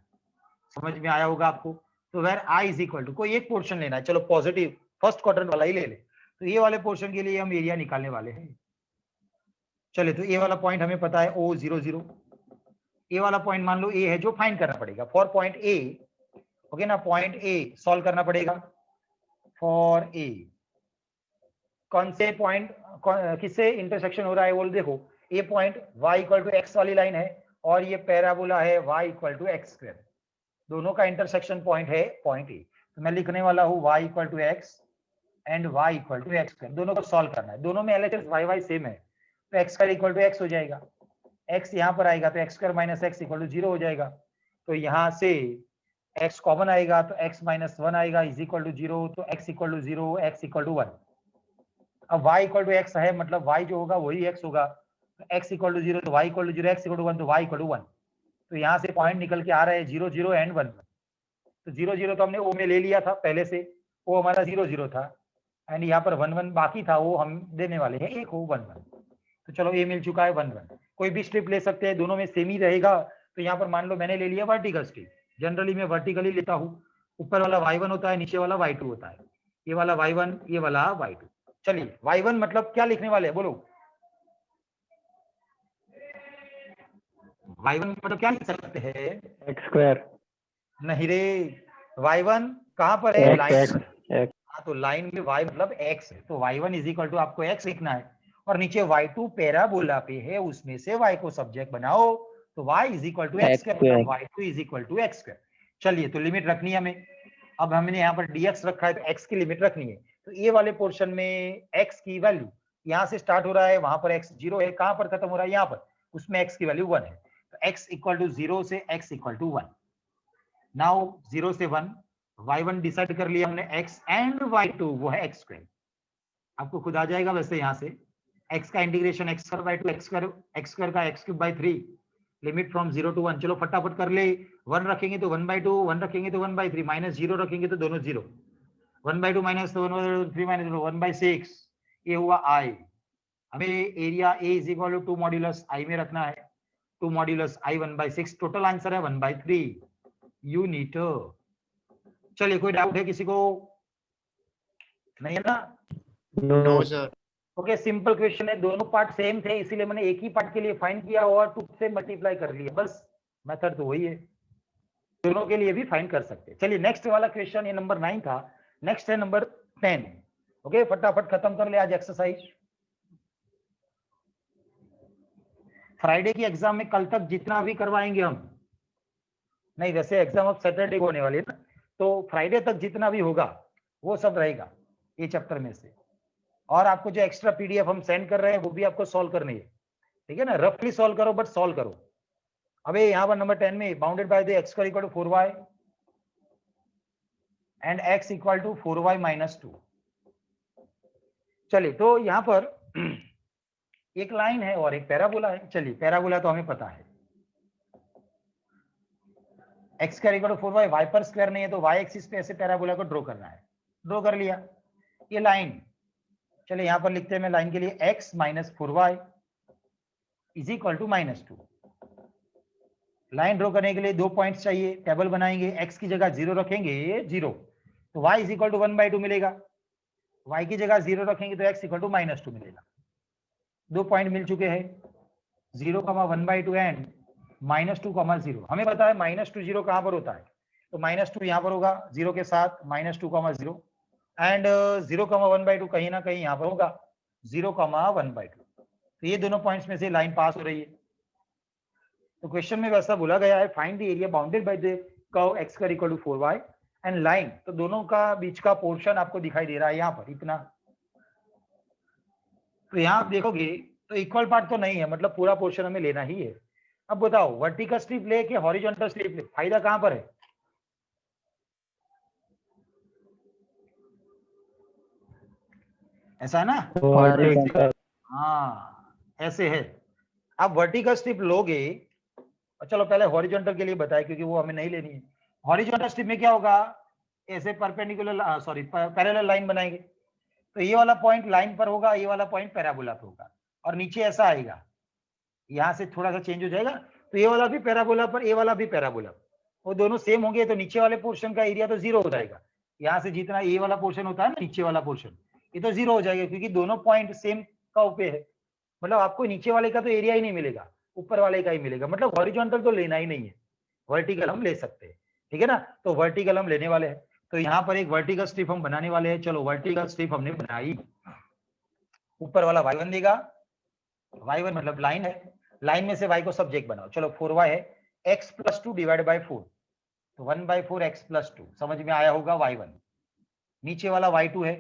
A: समझ में आया होगा आपको? तो where I is equal to, कोई एक पोर्शन लेना है, चलो पॉजिटिव फर्स्ट क्वाड्रेंट वाला ही ले ले। तो ये वाले पोर्शन के लिए हम एरिया निकालने वाले हैं। चलिए, तो ए वाला पॉइंट हमें पता है O00। ए वाला पॉइंट मान लो ए है, जो फाइंड करना पड़ेगा फॉर पॉइंट ए। ओके ना, पॉइंट ए सॉल्व करना पड़ेगा फॉर ए। कौन से पॉइंट किससे इंटरसेक्शन हो रहा है वो देखो। A point y equal to x वाली लाइन है, और ये पैराबोला है y equal to x square. दोनों का इंटरसेक्शन पॉइंट है पॉइंट ए। तो मैं लिखने वाला हूँ y equal to x and y equal to x square. दोनों को सॉल्व करना है, दोनों में LHS y सेम है, तो x square equal to x हो जाएगा। x यहाँ पर आएगा तो x square minus x equal to 0 हो जाएगा। तो यहाँ से x कॉमन आएगा तो x माइनस 1 आएगा इज इक्वल टू 0, तो x equal to 0, x equal to 1। अब y इक्वल टू x है, मतलब y जो होगा वही x होगा, तो x इक्वल टू 0 तो y equal to 0, x equal to 1 तो y इक्वल टू 1। तो यहाँ से पॉइंट निकल के आ रहा है 0 0 एंड 1। तो 0 0 तो हमने o में ले लिया था पहले से, वो हमारा 0 0 था, एंड यहाँ पर 1 1 बाकी था, वो हम देने वाले हैं एक हो 1 1। तो चलो a मिल चुका है 1 1। कोई भी स्ट्रिप ले सकते हैं, दोनों में सेम ही रहेगा। तो यहाँ पर मान लो मैंने ले लिया वर्टिकल स्ट्रिप, जनरली मैं वर्टिकली लेता हूँ। ऊपर वाला y1 होता है, नीचे वाला y2 होता है, ये वाला y1 ये वाला y2। चलिए y1 मतलब क्या लिखने वाले हैं बोलो? y1 मतलब क्या लिख सकते हैं?
B: एक्स स्क्वायर
A: नहीं रे, y1 कहां पर है? लाइन
B: एक्स
A: पर। हाँ, तो लाइन में y मतलब x है, तो y1 इज इक्वल टू आपको x लिखना है, और नीचे y2 पैराबोला पे है, उसमें से y को सब्जेक्ट बनाओ, तो y is equal to x square, मतलब y2 is equal to x square. चलिए, तो लिमिट रखनी है हमें। अब हमने यहाँ पर dx रखा है, तो x की लिमिट रखनी है। तो ये वाले पोर्शन में x की वैल्यू यहाँ से स्टार्ट हो रहा है, वहां पर x 0 है, कहां पर खत्म हो रहा है? यहाँ पर, उसमें x की वैल्यू 1 है, तो x इक्वल टू 0 से x इक्वल टू 1। नाउ 0 से 1, y1 डिसाइड कर लिया हमने, x एंड y2 वो है x स्क्वायर। आपको खुद आ जाएगा वैसे यहाँ से, x का integration x square by 2, x square का x cube by 3, limit from 0 to 1। चलो फटाफट कर ले। 1 रखेंगे तो 1/2, 1 रखेंगे तो 1/3, माइनस 0 रखेंगे तो दोनों 0। 1/2 माइनस तो 1/3 माइनस 1/6, ये हुआ i। हमें area a is equal to 2 modulus i में रखना है, 2 मॉड्यूलस i 1/6। टोटल आंसर है 1/3 यूनिट। चलिए, कोई डाउट है किसी को? नहीं है ना?
B: No
C: sir.
A: Okay, simple question है, दोनों पार्ट सेम थे, इसीलिए मैंने एक ही पार्ट के लिए फाइंड किया और 2 से मल्टीप्लाई कर लिया, बस मेथड तो वही है, दोनों के लिए भी फाइंड कर सकते हैं। चलिए नेक्स्ट वाला क्वेश्चन, ये नंबर 9 था, नेक्स्ट है नंबर 10। ओके, फटाफट खत्म कर ले आज एक्सरसाइज। फ्राइडे की एग्जाम में कल तक जितना भी करवाएंगे हम, नहीं वैसे एग्जाम अब सैटरडे को होने वाली है ना, तो फ्राइडे तक जितना भी होगा वो सब रहेगा ये चैप्टर में से, और आपको जो एक्स्ट्रा पीडीएफ हम सेंड कर रहे हैं वो भी आपको सॉल्व करनी है, ठीक है ना। रफली सॉल्व करो बट सॉल्व करो। अबे यहाँ पर नंबर 10 में bounded by the x square equal to 4y and x equal to 4y minus 2। चलिए तो यहाँ पर एक लाइन है और एक पैराबोला है। चलिए पैराबोला तो हमें पता है, x square equal to 4y, y पर स्क्वायर नहीं है तो y एक्सिस पे ऐसे पैराबोला को ड्रॉ करना है। ड्रॉ कर लिया ये लाइन। चलिए यहाँ पर लिखते हैं मैं लाइन के लिए x minus 4y is equal to minus 2। Line draw करने के लिए 2 पॉइंट्स चाहिए, टेबल बनाएंगे, x की जगह 0 रखेंगे 0 तो y इज इक्वल टू 1/2 मिलेगा, y की जगह 0 रखेंगे तो x इक्वल टू माइनस 2 मिलेगा। 2 पॉइंट मिल चुके हैं, 0, 1/2 एंड माइनस 2, 0। हमें पता है माइनस 2 0 कहां पर होता है, तो माइनस 2 यहाँ पर होगा 0 के साथ, माइनस 2, 0 एंड 0, 1/2 कहीं ना कहीं यहाँ पर होगा 0, 1/2। तो ये दोनों पॉइंट्स में से लाइन पास हो रही है। तो क्वेश्चन में वैसा बोला गया है find the area bounded by the curve x square equal to 4y and line, तो दोनों का बीच का पोर्शन आपको दिखाई दे रहा है यहाँ पर इतना। तो यहाँ आप देखोगे तो इक्वल पार्ट तो नहीं है, मतलब पूरा पोर्शन हमें लेना ही है। अब बताओ वर्टिकल स्ट्रिप ले कि हॉरिजॉन्टल स्ट्रिप ले, फायदा कहां पर है? ऐसा है ना,
B: Horizontal.
A: हाँ ऐसे है। आप वर्टिकल स्ट्रिप लोगे, चलो पहले हॉरिजॉन्टल के लिए बताए क्योंकि वो हमें नहीं लेनी है। हॉरिजॉन्टल स्ट्रिप में क्या होगा, ऐसे परपेंडिकुलर सॉरी पैरेलल लाइन बनाएंगे, तो ये वाला पॉइंट लाइन पर होगा, ये वाला पॉइंट पैराबोला पर होगा, और नीचे ऐसा आएगा, यहाँ से थोड़ा सा चेंज हो जाएगा, तो ये वाला भी पैराबोला पर, ये वाला भी पैराबोला, वो दोनों सेम होंगे, तो नीचे वाले पोर्शन का एरिया तो 0 हो जाएगा। यहाँ से जितना ये वाला पोर्शन होता है ना, नीचे वाला पोर्शन, ये तो 0 हो जाएगा क्योंकि दोनों पॉइंट सेम कर्व पे है। मतलब आपको नीचे वाले का तो एरिया ही नहीं मिलेगा, ऊपर वाले का ही मिलेगा। मतलब हॉरिजॉन्टल तो लेना ही नहीं है, वर्टिकल हम ले सकते हैं, ठीक है ना। तो वर्टिकल हम लेने वाले हैं, तो यहाँ पर एक वर्टिकल स्ट्रिप हम बनाने वाले हैं। चलो वर्टिकल स्ट्रिप हमने बनाई, ऊपर वाला y1 देगा, y1 मतलब लाइन है, लाइन में से y को सब्जेक्ट बनाओ। चलो 4y है, x प्लस 2 डिवाइड बाय 4, तो 1/4 x प्लस 2 समझ में आया होगा y1। नीचे वाला y2 है,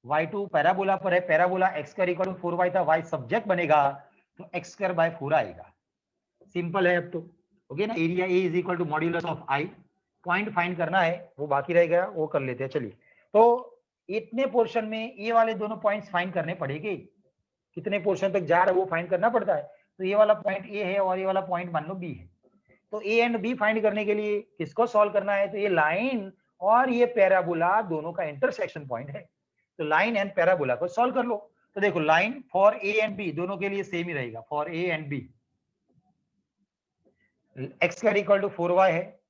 A: y2 पैराबोला पर है, parabola x square equal to 4y था, y सब्जेक्ट बनेगा तो x स्क्वायर बाय 4 आएगा। सिंपल है अब तो, ओके ना। Area A is equal to modulus of I, point find करना है वो बाकी रह गया, वो कर लेते हैं। चलिए तो इतने पोर्शन में ये वाले दोनों पॉइंट्स फाइंड करने पड़ेंगे, कितने पोर्शन तक जा रहा है वो फाइंड करना पड़ता है। तो ये वाला पॉइंट A है और ये वाला पॉइंट मान लो B है, तो A एंड B फाइंड करने के लिए किसको सॉल्व करना है, तो ये लाइन और ये पैराबोला दोनों का इंटरसेक्शन पॉइंट है, तो लाइन एंड पैराबोला को सॉल्व कर लो। तो देखो line for A and B दोनों के लिए सेम ही रहेगा, for A and B x square equal to 4y है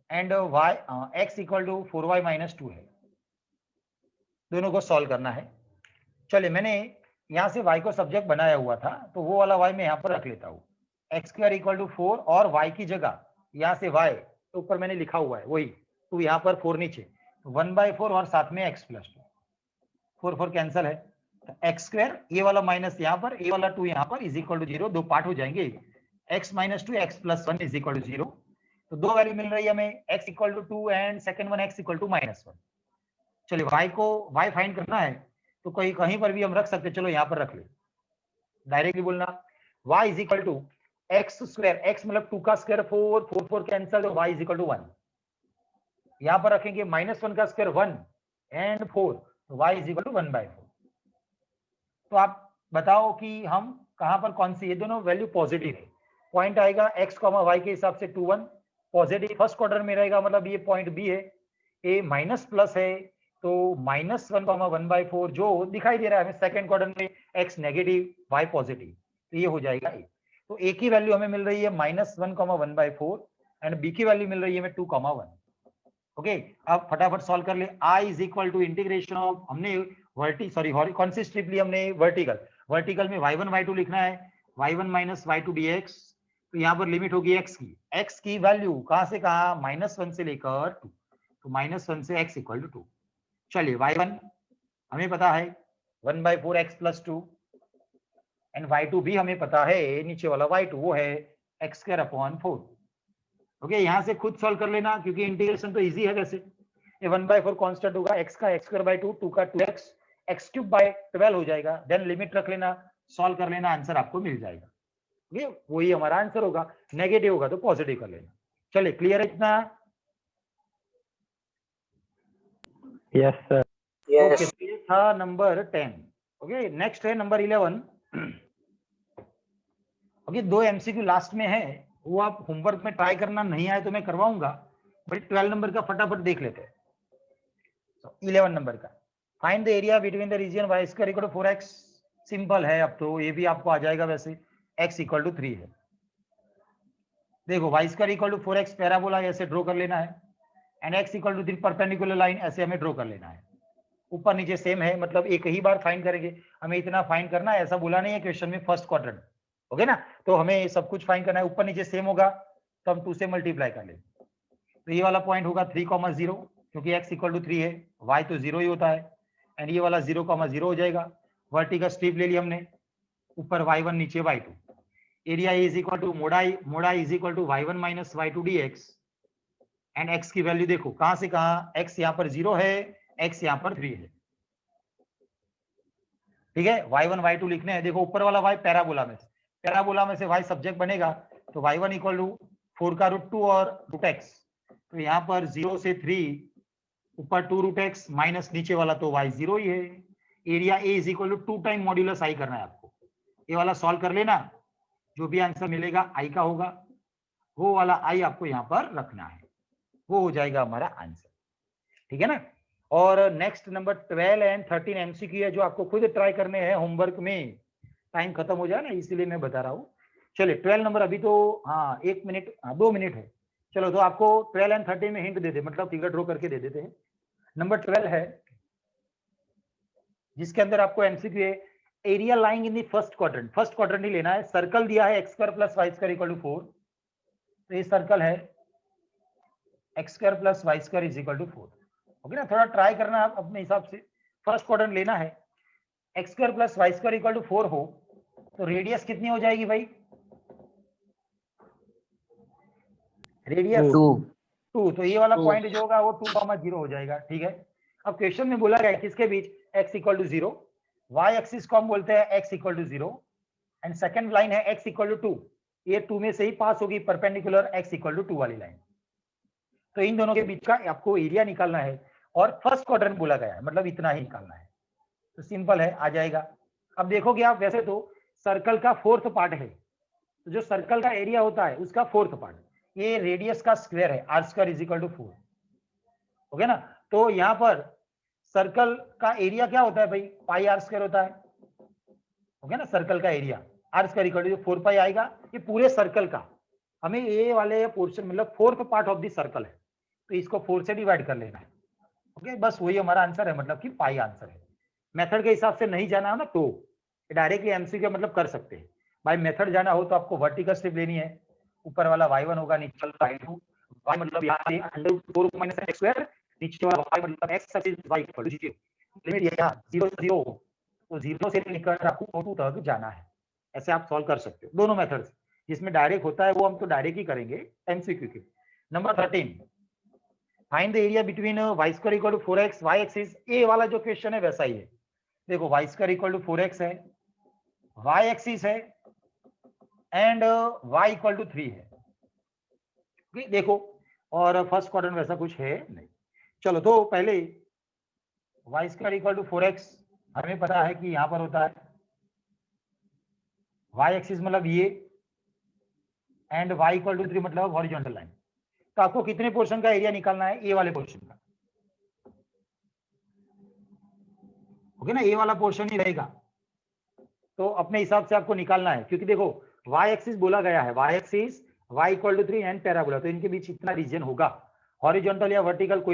A: and y x equal to 4y minus 2 है, दोनों को सॉल्व करना है। चलिए मैंने यहाँ से y को सब्जेक्ट बनाया हुआ था, तो वो वाला y मैं यहाँ पर रख लेता हूँ, एक्स स्क्वायर इक्वल टू 4 और y की जगह यहाँ से y तो ऊपर मैंने लिखा हुआ है वही, तो यहाँ पर 4 नीचे, तो 1/4 और साथ में x प्लस 2, 4 4 कैंसिल है, तो एक्स स्क्वायर ये वाला माइनस यहाँ पर, ये वाला 2 यहाँ पर इज इक्वल टू 0, दो पार्ट हो जाएंगे, x minus 2 x plus 1 is equal to 0। तो दो वैल्यू मिल रही है हमें, x equal to 2 and second one x equal to minus 1। चलिए y को y फाइंड करना है तो कहीं पर भी हम रख सकते, चलो यहाँ पर रख ले, डायरेक्टली बोलना y is equal to x square, x मतलब 2 का स्क्वायर 4 4 4 कैंसिल, तो y इज इक्वल टू 1। यहाँ पर रखेंगे -1 का स्क्वायर 1 एंड 4, तो y इज इक्वल टू 1/4। तो आप बताओ कि हम कहां पर कौन सी, ये दोनों वैल्यू पॉजिटिव है, पॉइंट आएगा x, y के हिसाब से 2 1 पॉजिटिव फर्स्ट क्वार्टर में रहेगा, मतलब ये पॉइंट B है, a माइनस प्लस है तो -1 1/4 जो दिखाई दे रहा है हमें सेकंड क्वार्टर में, x नेगेटिव y पॉजिटिव, तो ये हो जाएगा a। तो a की वैल्यू हमें मिल रही है -1 1/4 एंड b की वैल्यू मिल रही है हमें 2 1। ओके अब फटाफट सॉल्व कर ले। I is equal to integration of, हमने कौन सी स्ट्रिप ली हमने, वर्टिकल में y1 y2 लिखना है, y1 माइनस y2 dx, तो यहाँ पर लिमिट होगी x की वैल्यू कहां से कहां, -1 से लेकर 2, तो -1 से x इक्वल टू 2। चलिए y1 हमें पता है 1/4 x प्लस 2 एंड y2 भी हमें पता है, नीचे वाला y2 वो है x स्क्वायर अपॉन 4। ओके, यहाँ से खुद सॉल्व कर लेना क्योंकि इंटीग्रेशन तो इजी है वैसे। ये 1/4 कांस्टेंट होगा, x का x² 2 का 2x, x³/12 हो जाएगा। देन लिमिट रख लेना, सॉल्व कर लेना, आंसर आपको मिल जाएगा। ये वही हमारा आंसर होगा। नेगेटिव होगा तो पॉजिटिव कर लेना। चलिए, क्लियर है इतना?
B: Yes, sir.
A: ओके, तो ये था नंबर 10। ओके, नेक्स्ट है नंबर 11। ओके, 2 एमसीक्यू लास्ट में है, वो आप होमवर्क में ट्राई करना, नहीं आए तो मैं करवाऊंगा, बट 12 नंबर का फटाफट देख लेते हैं। 11 नंबर का, find the area between the region y square equal to 4x। Simple है, अब तो ये भी आपको आ जाएगा वैसे। x इक्वल टू 3 है। देखो y square equal to 4x parabola ऐसे ड्रॉ कर लेना है, and x equal to 3 perpendicular line ऐसे हमें ड्रॉ कर लेना है। ऊपर नीचे सेम है, मतलब एक ही बार फाइंड करेंगे, हमें इतना फाइंड करना है, ऐसा बोला नहीं है क्वेश्चन में फर्स्ट क्वाड्रेंट। ओके ना, तो हमें सब कुछ फाइंड करना है, ऊपर नीचे सेम होगा तो हम 2 से मल्टीप्लाई कर लेंगे। तो ये वाला पॉइंट होगा 3,0 क्योंकि x इक्वल टू 3 है, y तो 0 ही होता है, एंड ये वाला 0,0 हो जाएगा। वर्टिकल स्ट्रिप ले ली हमने, ऊपर y1 नीचे y2। Area is equal to mod i is equal to y1 minus y2 dx, and x की वैल्यू देखो कहां से कहां, x यहाँ पर 0 है, x यहाँ पर 3 है। ठीक है, y1 y2 लिखने हैं। देखो ऊपर वाला y पैराबोला में से y सब्जेक्ट बनेगा, तो y1 इक्वल टू 4 का √2 और √x, तो यहाँ पर 0 से 3 ऊपर 2 √x माइनस नीचे वाला तो y 0 ही है। Area a is equal to 2 time modulus i करना है आपको। ये वाला सॉल्व कर लेना, जो भी आंसर मिलेगा i का होगा, वो वाला i आपको यहाँ पर रखना है, वो हो जाएगा हमारा आंसर। ठीक है ना। और नेक्स्ट नंबर 12 एंड 13 एमसीक्यू है, जो आपको खुद ट्राई करने हैं होमवर्क में। टाइम खत्म हो जाए ना, इसीलिए मैं बता रहा हूँ। चलिए 12 नंबर अभी तो, हाँ 1 मिनट, हाँ 2 मिनट है। चलो, तो आपको 12 एंड 13 में हिंट दे दे, मतलब फिगर ड्रॉ करके दे देते हैं। नंबर 12 है जिसके अंदर आपको एमसीक्यू है, area lying in the first quadrant ही लेना है। सर्कल दिया है x² + y² इक्वल टू 4, तो ये सर्कल है x² + y² is equal to 4। Okay ना, थोड़ा ट्राई करना आप अपने हिसाब से। फर्स्ट क्वाड्रेंट लेना है, x² + y² इक्वल टू 4 हो तो रेडियस कितनी हो जाएगी भाई? रेडियस 2, तो ये वाला पॉइंट जो होगा वो 2,0 हो जाएगा। ठीक है, अब क्वेश्चन में बोला गया है किसके बीच, x equal to 0, y axis को हम बोलते हैं x equal to 0, and second line है x इक्वल टू 2, ये 2 में से ही पास होगी परपेंडिकुलर x इक्वल टू 2 वाली लाइन। तो इन दोनों के बीच का आपको एरिया निकालना है, और फर्स्ट क्वाड्रेंट बोला गया है, मतलब इतना ही निकालना है। तो सिंपल है, आ जाएगा। अब देखोगे आप, वैसे तो सर्कल का 4th पार्ट है, तो जो सर्कल का एरिया होता है उसका 4th पार्ट, ये रेडियस का स्क्वायर है, r² is equal to 4। Okay ना, तो यहाँ पर सर्कल का एरिया क्या होता है भाई, πr² होता है। ओके ना, सर्कल का एरिया r² इक्वल टू 4π आएगा, ये पूरे सर्कल का। हमें ये वाले पोर्शन, मतलब 4th part of the circle है, तो इसको 4 से डिवाइड कर लेना है। ओके, बस वही हमारा आंसर है, मतलब कि पाई आंसर है। मेथड के हिसाब से नहीं जाना है ना, तो डायरेक्टली एमसीक्यू मतलब कर सकते हैं। बाय मेथड जाना हो तो आपको वर्टिकल स्ट्रिप लेनी है, ऊपर वाला y1 होगा, नीचे वाला y2, y मतलब यहाँ से √4 - x², नीचे वाला y मतलब x is y equal to 0। Limit यहाँ 0 से 0 हो, तो 0 से लेकर आपको 2 तक जाना है। ऐसे आप सॉल्व कर सकते हो दोनों मेथड्स। जिसमें डायरेक्ट होता है वो हम तो डायरेक्ट ही करेंगे एमसीक्यू के। Number 13, find the area between y² equal to 4x, y axis. A वाला जो क्वेश्चन है वैसा ही है। देखो y² इक्वल टू 4x है, y एक्सिस है, एंड y इक्वल टू 3 है। देखो, और फर्स्ट क्वाड्रेंट वैसा कुछ है नहीं। चलो, तो पहले y² इक्वल टू 4x हमें पता है कि यहां पर होता है, y एक्सिस मतलब ये, एंड y इक्वल टू 3 मतलब हॉरिजॉन्टल लाइन। तो आपको कितने पोर्शन का एरिया निकालना है, ए वाले पोर्शन का। ओके ना, ए वाला पोर्शन ही रहेगा, तो अपने हिसाब से आपको निकालना है। क्योंकि देखो y एक्सिस बोला गया है, y axis y equal to 3 and parabola, तो इनके बीच इतना रीजन होगा, हॉरिजॉन्टल या वर्टिकल कोई